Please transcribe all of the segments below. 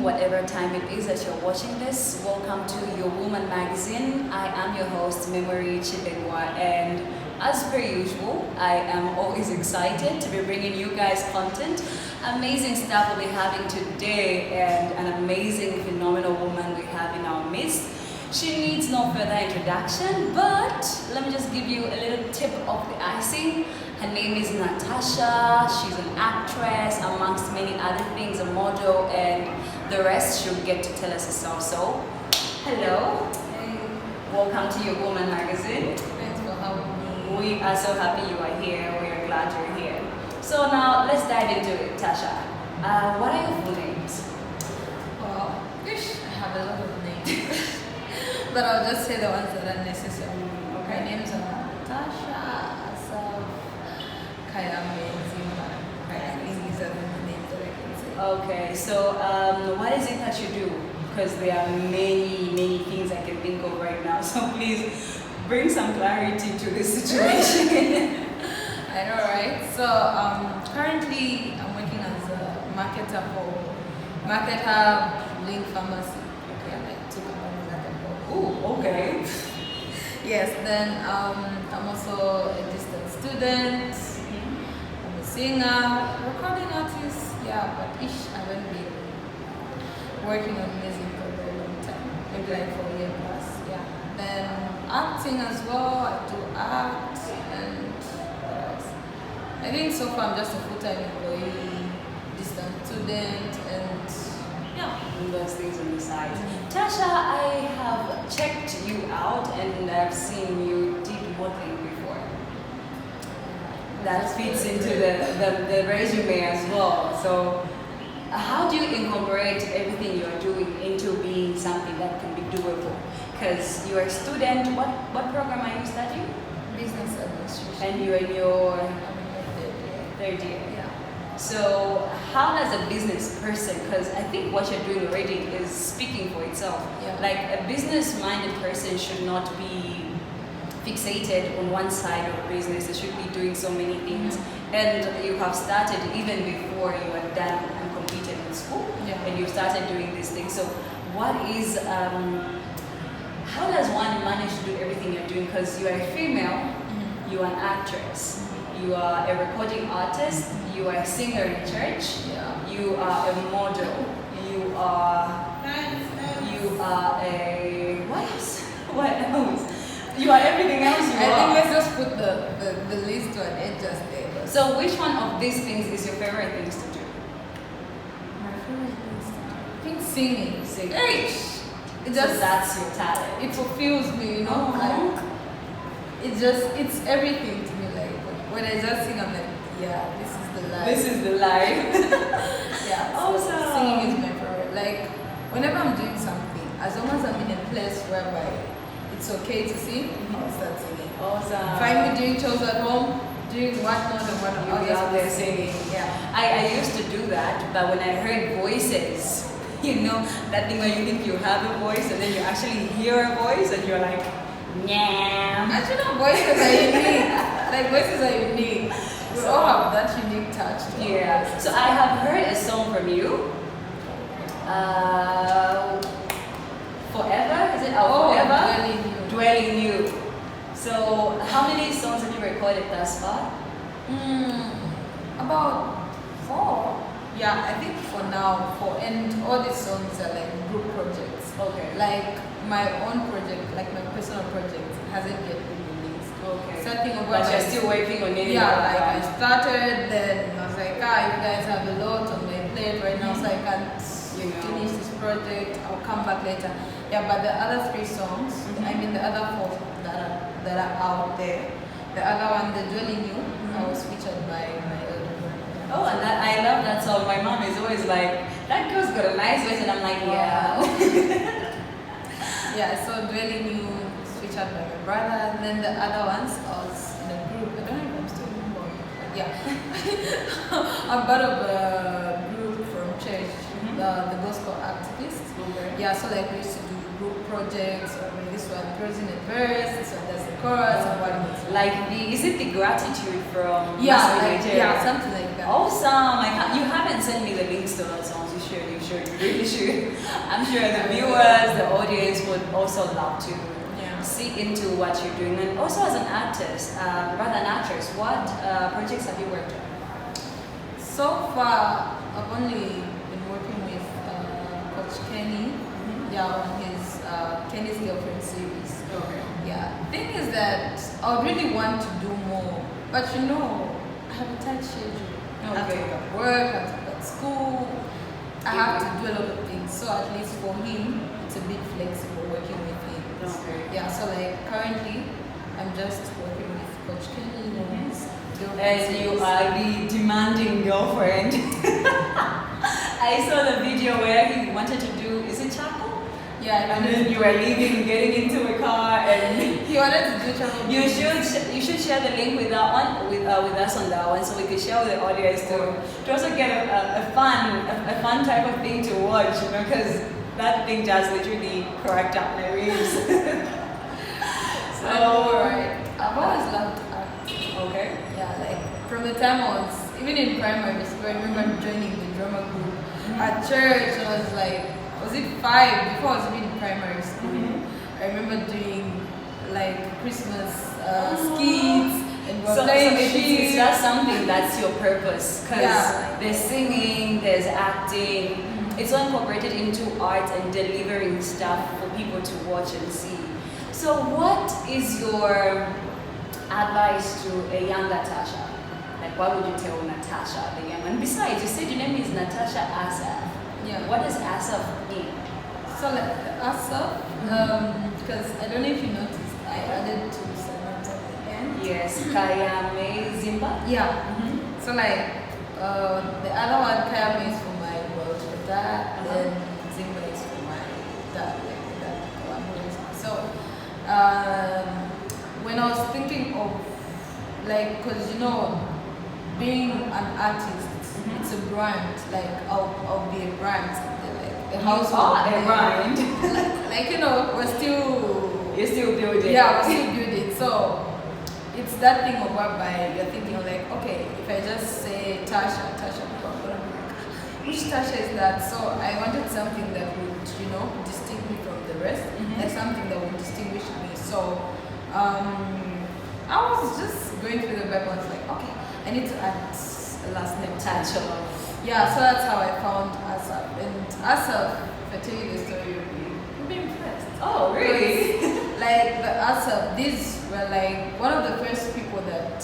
whatever time it is that you're watching this. Welcome to YoWoman magazine. I am your host, Memory Chibengwa, and as per usual, I am always excited to be bringing you guys content. Amazing stuff we'll be having today, and an amazing, phenomenal woman we have in our midst. She needs no further introduction, but let me just give you a little tip of the icing. Her name is Natasha. She's an actress, amongst many other things, a model, and the rest she'll get to tell us herself. So, hello. Hey. Welcome to YoWoman magazine. Thanks for having me. We are so happy you are here. We are glad you're here. So now, let's dive into it, Tasha. What are your full names? Well, I have a lot of names. But I'll just say the ones that are necessary. Okay. My names are Natasha Asaph, Kayame, Zimba. I think these are the names that I can say. Okay, so what is it that you do? Because there are many things I can think of right now. So please bring some clarity to this situation. I know, right? So currently I'm working as a marketer for Marketer Link Pharmacy. Okay, like two companies that I bought. Oh, okay. Yes, then I'm also a distant student. I'm a singer, recording artist. Yeah, but I haven't been working on music for a very long time. Maybe like for a year plus. Yeah. Then acting as well. I do act and what else? I think so far I'm just a full-time employee, distant student, and yeah. Those things on the side. Tasha, I have checked you out and I've seen you did modeling before. That fits into the resume as well. So how do you incorporate everything you're doing into being something that can be doable? Because you're a student, what program are you studying? Business administration. And you're in your I'm in my third year. Yeah. So how does a business person, because I think what you're doing already is speaking for itself. Yeah. Like a business-minded person should not be fixated on one side of business. They should be doing so many things. And you have started even before you are done and completed in school. Yeah. And you started doing these things. So what is, how does one manage to do everything you're doing? Because you are a female, you are an actress. You are a recording artist, you are a singer in church, Yeah. you are a model, you are a, what else? What else? You are everything else you I are. think let's just put the list to an end just there. So which one of these things is your favorite things to do? My favorite things to do. I think singing. Singing. Hey, it So just that's your talent. it fulfills me, you know. Uh-huh. Like it's everything to me. Like when I just sing, I'm like, yeah, this is the life. This is the life. Yeah. So Awesome. singing is my favorite. Like whenever I'm doing something, as long as I'm in a place whereby it's okay to sing, I'll start singing. Awesome. Find me doing chores at home, doing whatnot and whatnot. You'll be out there singing. Yeah. I used to do that, but when I heard voices, you know, that thing where you think you have a voice and then you actually hear a voice and you're like, yeah. Actually, no, voices are unique. Like voices are unique. We all have that unique touch. To our Yeah. voices. So I have heard a song from you. Forever? Is it? Oh, Forever? Dwelling You. Dwelling You. So how many songs have you recorded thus far? About 4. Yeah, I think for now, and all these songs are like group projects. Okay. Like my own project, like my personal project, hasn't yet been released. Okay. Something But about you're still working on it. Yeah, like I started, then I was like, you guys have a lot on my plate right now, so I can't finish this project. I'll come back later. Yeah, but the other 3 songs, I mean the other 4 that are out there. The other one, the Dwelling You, I was featured by my elder brother. Oh, and that I love that song. My mom is always like, that girl's got a nice voice, and I'm like, yeah. Yeah, so Dwelling You is featured by my brother, and then the other ones I was in a group. I don't know if I'm still involved, but yeah. I'm part of a group from church, the gospel activists. Okay. Yeah, so like we used to do group projects, or this one throws in a verse, this one chorus and what it is. Like is it the gratitude from Yeah, Master like, Nigeria? yeah, something like that. Awesome! You haven't sent me the links to those songs. You should. You really should. I'm sure the viewers, the audience would also love to see into what you're doing. And also as an artist, rather an actress, what projects have you worked on? So far, I've only been working with Coach Kenny, on his Kenny's Girlfriend series. Okay. Yeah. Thing is that I would really want to do more, but I have a tight schedule. I have to go at work, I have to go at school. I have to do a lot of things. So at least for him, it's a bit flexible working with him. Okay. Yeah. So like currently, I'm just working with Coach Kenny. And you are the demanding girlfriend. I saw the video where he wanted to do, is it charcoal? Yeah. And then you were leaving, getting into a car, and he wanted to do charcoal. You should share the link with that one, with us on that one, so we could share with the audience to also get a fun type of thing to watch, because that thing just literally cracked up my ribs. So alright, I've always loved art. Okay. Yeah, like from the time I was even in primary school, I remember joining the drama group at church. I was like, was it 5 before I was even in primary school? I remember doing like Christmas skits and so playing it's just something that's your purpose, because there's singing, there's acting. It's all incorporated into art and delivering stuff for people to watch and see. So what is your advice to a young Natasha? Like, what would you tell Natasha, the young one? Besides, you said your name is Natasha Asaph. Yeah. What does Asaph mean? So like Asaph, because I don't know if you noticed, I added 2 syllables at the end. Yes, Kayame Zimba. Yeah. So like the other one, Kayame, is for my dad, and Zimba is for my dad, like that one. So when I was thinking of like, because being an artist, it's a brand. Like I'll be a brand, something like a house. A brand. like we're still. You're still building. Yeah, we're still building. So it's that thing of whereby you're thinking of like, okay, if I just say Tasha, people are gonna be like, which Tasha is that? So I wanted something that would, distinguish me from the rest, like something that would distinguish me. So I was just going through the Bible and I was like, okay, I need to add a last name. Tasha. Yeah, so that's how I found Asaph. And Asaph, if I tell you the story, you'll be impressed. Oh, really? Like the Asaph, these were like one of the first people that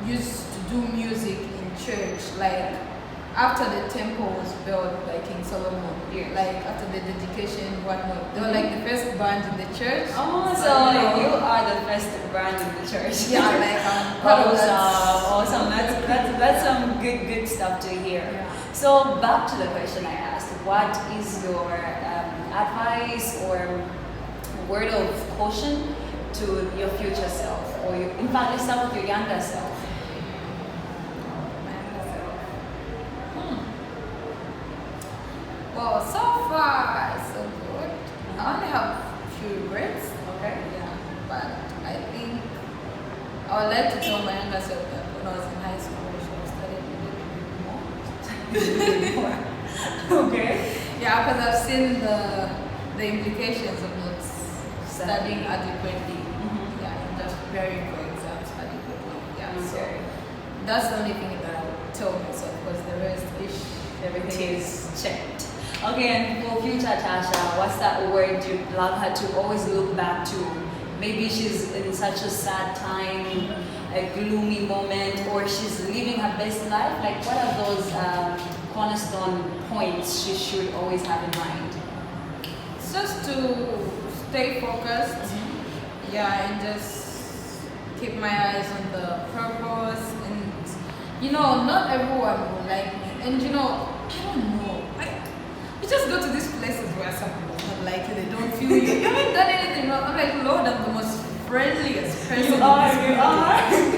used to do music in church. Like after the temple was built by King Solomon, like after the dedication, whatnot, they were like the first band in the church. Oh, so you are the first band in the church. Yeah, like part of that. Awesome. That's some good stuff to hear. Yeah. So back to the question I asked. What is your advice or word of caution to your future self, or in fact, let's start with your younger self? Well, so far, so good. I only have a few regrets. Okay. Yeah, but I think I would like to tell my younger self that when I was in high school, I should have studied a little bit more. Okay. Yeah, because I've seen the implications of not studying adequately. Yeah, and just preparing for exams adequately. Yeah, so that's the only thing that I would tell myself, because the rest everything is checked. Okay, and for future Tasha, what's that word you'd love her to always look back to? Maybe she's in such a sad time, a gloomy moment, or she's living her best life. Like, what are those cornerstone points she should always have in mind? It's just to stay focused, and just keep my eyes on the purpose. And not everyone will like me, and I don't know. You just go to these places where some people don't like you, they don't feel you. You haven't done anything wrong. I'm like, Lord, I'm the most friendliest person. You are.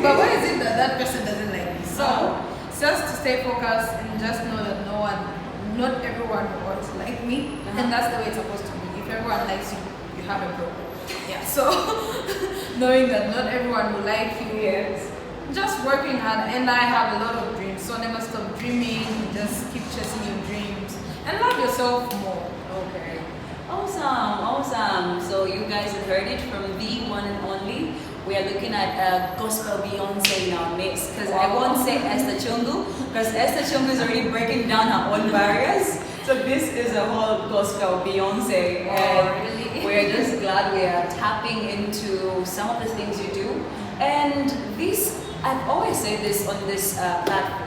But why is it that person doesn't like me? So just to stay focused and just know that not everyone will always like me, and that's the way it's supposed to be. If everyone likes you, you have a problem. Yeah. So knowing that not everyone will like you, just working hard, and I have a lot of dreams. dreams. So never stop dreaming. Just keep chasing your dreams and love yourself more. Okay. Awesome. So you guys have heard it from the one and only. We are looking at a gospel Beyonce in our midst. Because I won't say Esther Chungu, because Esther Chungu is already breaking down her own barriers. So this is a whole gospel Beyonce. And really? we're just glad we are tapping into some of the things you do. And this, I've always said this on this platform.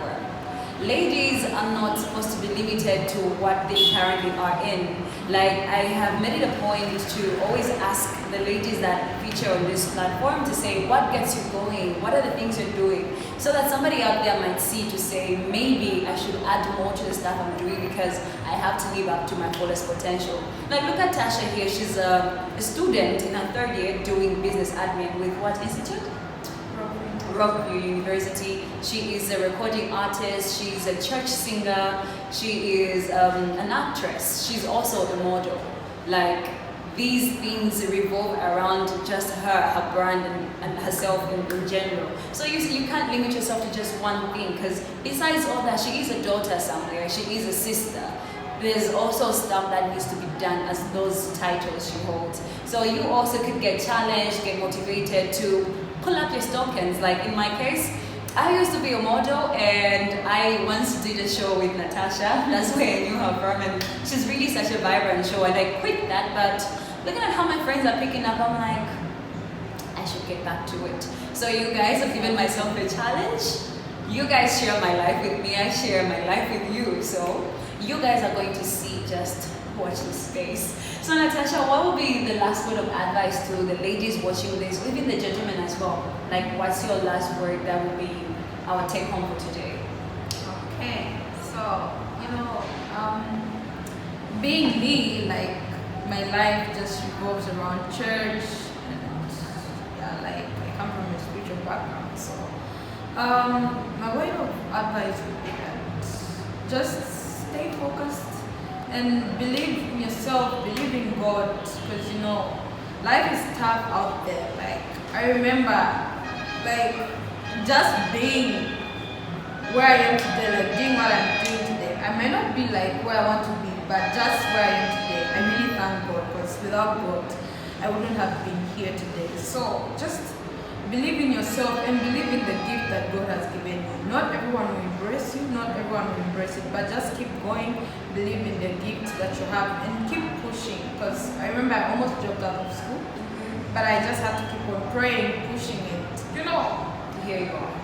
Ladies are not supposed to be limited to what they currently are in. Like, I have made it a point to always ask the ladies that feature on this platform to say, what gets you going? What are the things you're doing? So that somebody out there might see to say, maybe I should add more to the stuff I'm doing because I have to live up to my fullest potential. Like, look at Tasha here. She's a student in her third year doing business admin with what institute? Rockview University. She is a recording artist, she's a church singer, she is an actress, she's also a model. Like, these things revolve around just her brand and herself in general. So you can't limit yourself to just one thing, because besides all that, she is a daughter somewhere, she is a sister. There's also stuff that needs to be done as those titles she holds. So you also could get challenged, get motivated to pull up your stockings. Like in my case, I used to be a model and I once did a show with Natasha. That's where I knew her from, and she's really such a vibrant show, and I quit that. But looking at how my friends are picking up, I'm like, I should get back to it. So you guys have given myself a challenge. You guys share my life with me, I share my life with you. So you guys are going to see, just watch this space. So Natasha, what would be the last word of advice to the ladies watching this, even the gentlemen as well? Like, what's your last word that would be our take home for today? Okay, so, being me, like, my life just revolves around church, and yeah, like, I come from a spiritual background, so my word of advice would be that just stay focused and believe in yourself, believe in God, because life is tough out there. Like, I remember, like, just being where I am today, like doing what I'm doing today. I may not be like where I want to be, but just where I am today, I really thank God, because without God, I wouldn't have been here today. So just believe in yourself and believe in the gift that God has given you. Not everyone will embrace you, not everyone will embrace it, but just keep going, believe in the gift that you have, and keep pushing. Because I remember I almost dropped out of school, but I just had to keep on praying, pushing it. Here you are.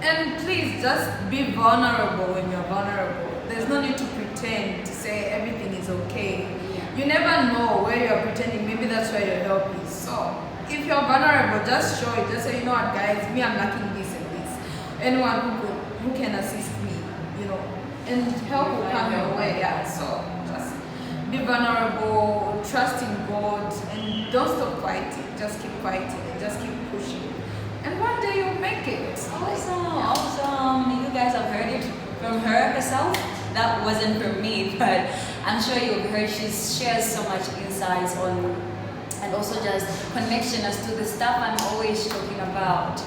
And please just be vulnerable when you're vulnerable. There's no need to pretend to say everything is okay. You never know where you're pretending. Maybe that's where your help is. So if you're vulnerable, just show it. Just say, you know what, guys, me, I'm lacking this and this. Anyone who can assist me, and help will come your way. Yeah. So just be vulnerable, trust in God, and don't stop fighting. Just keep fighting and just keep pushing. And one day you'll make it. Awesome. You guys have heard it from her herself. That wasn't from me, but I'm sure you've heard she shares so much insights on, and also just connection as to the stuff I'm always talking about.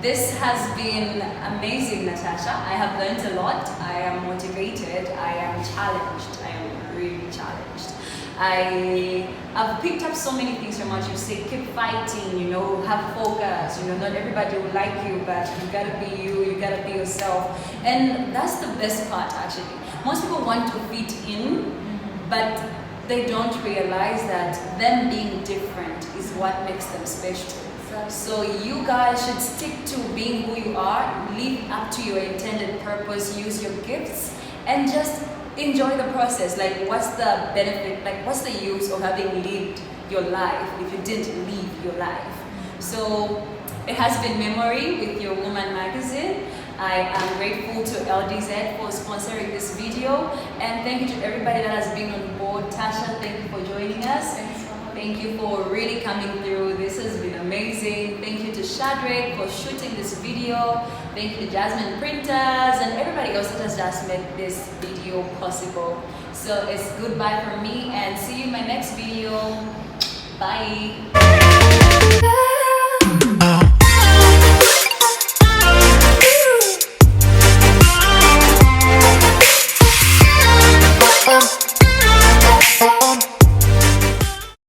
This has been amazing, Natasha. I have learned a lot. I am motivated. I am challenged. I am really challenged. I've picked up so many things from what you say. Keep fighting, have focus. Not everybody will like you, but you gotta be you gotta be yourself. And that's the best part, actually. Most people want to fit in, but they don't realize that them being different is what makes them special. So you guys should stick to being who you are, live up to your intended purpose, use your gifts, and just enjoy the process. Like, what's the benefit, like what's the use of having lived your life if you didn't live your life? So it has been Memory with YoWoman magazine. I am grateful to LDZ for sponsoring this video, and thank you to everybody that has been on board. Tasha, thank you for joining us. Thank you for really coming through. This has been amazing. Thank you to Shadrach for shooting this video. Thank you to Jasmine Printers and everybody else that has just made this video possible. So it's goodbye from me, and see you in my next video. Bye.